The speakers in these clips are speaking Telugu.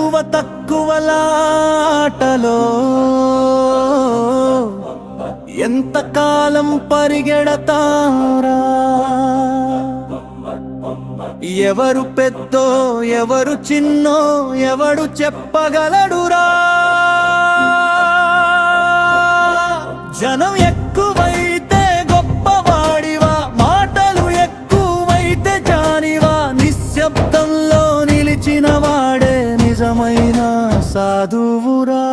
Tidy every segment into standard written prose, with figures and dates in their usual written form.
ఎక్కువ తక్కువలాటలో ఎంతకాలం పరిగెడతారా? ఎవరు పెద్దో ఎవరు చిన్నో ఎవడు చెప్పగలడురా? జనం ఎక్కువైతే గొప్పవాడివా, మాటలు ఎక్కువైతే జానివా, నిశ్శబ్దంలో నిలిచిన వాడే నిజమైన సాధువురా.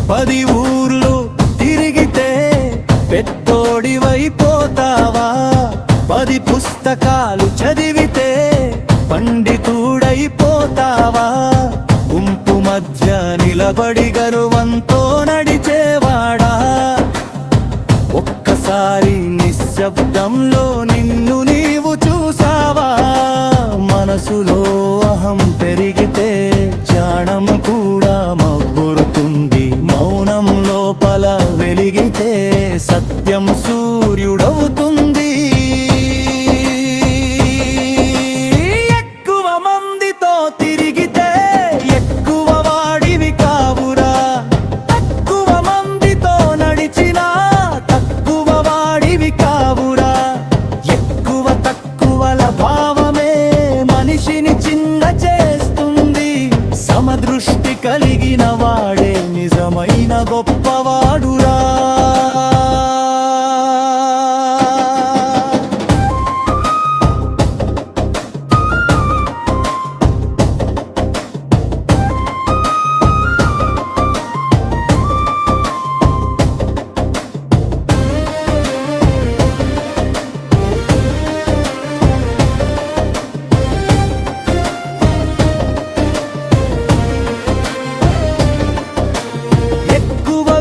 పది ఊర్లు తిరిగితే పెద్దోడివైపోతావా? 10 పుస్తకాలు చదివితే పండితుడైపోతావా? గుంపు మధ్య నిలబడి గర్వంతో నడిచేవాడా? ఒక్కసారి నిశ్శబ్దంలో నిన్ను నీవు చూసావా? మనసులో అహం పెరిగితే జాణం కూడా మగ్గురుతుంది. మౌనం లోపల వెలిగితే సత్యం సూర్యుడవుతుంది. ఎక్కువ మందితో తిరిగితే ఎక్కువ వాడివి కావురా. తక్కువ మందితో నడిచినా తక్కువ వాడివి కావురా. ఎక్కువ తక్కువల భావమే మనిషిని చిన్న చేస్తుంది. సమదృష్టి కలిగిన వాడే నిజమైన గొప్పవాడురా.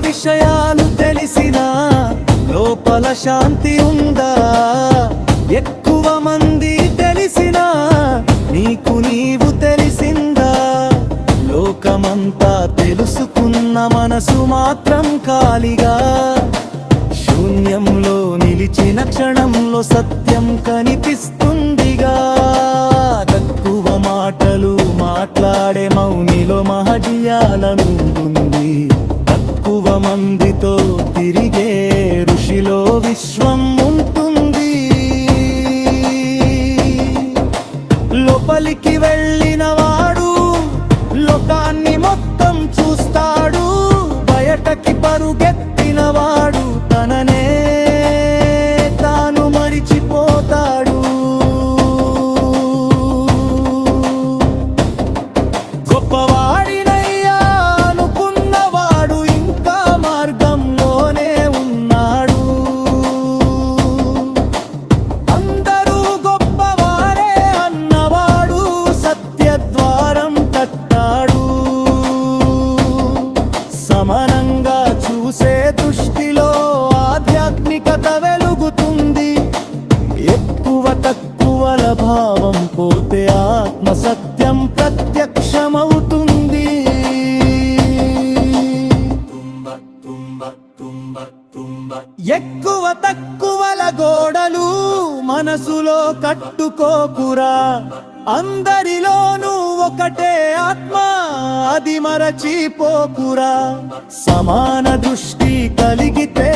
విషయాలు తెలిసినా లోపల శాంతి ఉందా? ఎక్కువ మంది తెలిసినా నీకు నీవు తెలిసిందా? లోకమంతా తెలుసుకున్న మనసు మాత్రం ఖాళీగా, శూన్యంలో నిలిచిన క్షణంలో సత్యం కనిపిస్తుందిగా. తక్కువ మాటలు మాట్లాడే మౌనిలో మహజీయాలనుంది. తక్కువ మందితో తిరిగే ఋషిలో విశ్వం ఉంటుంది. లోపలికి వెళ్ళిన వాడు లోకాన్ని మొత్తం చూస్తాడు. బయటకి పరుగెత్తిన వాడు తననే తాను మరిచిపోతాడు. గొప్పవాడినయ్యా అనుకున్నవాడు ఇంకా మార్గంలోనే ఉన్నాడు. అందరూ గొప్పవారే అన్నవాడు సత్యద్వారం తట్టాడు. సమానంగా చూసే దృష్టిలో ఆధ్యాత్మికత వెలుగుతుంది. ఎక్కువ తక్కువల భావం పోతే ఆత్మ సత్యం ప్రత్యక్షమవుతుంది. ఎక్కువ తక్కువల గోడలు మనసులో కట్టుకోకురా. అందరిలోనూ ఒకటే ఆత్మ, అది మరచిపోకురా. సమాన దృష్టి కలిగితే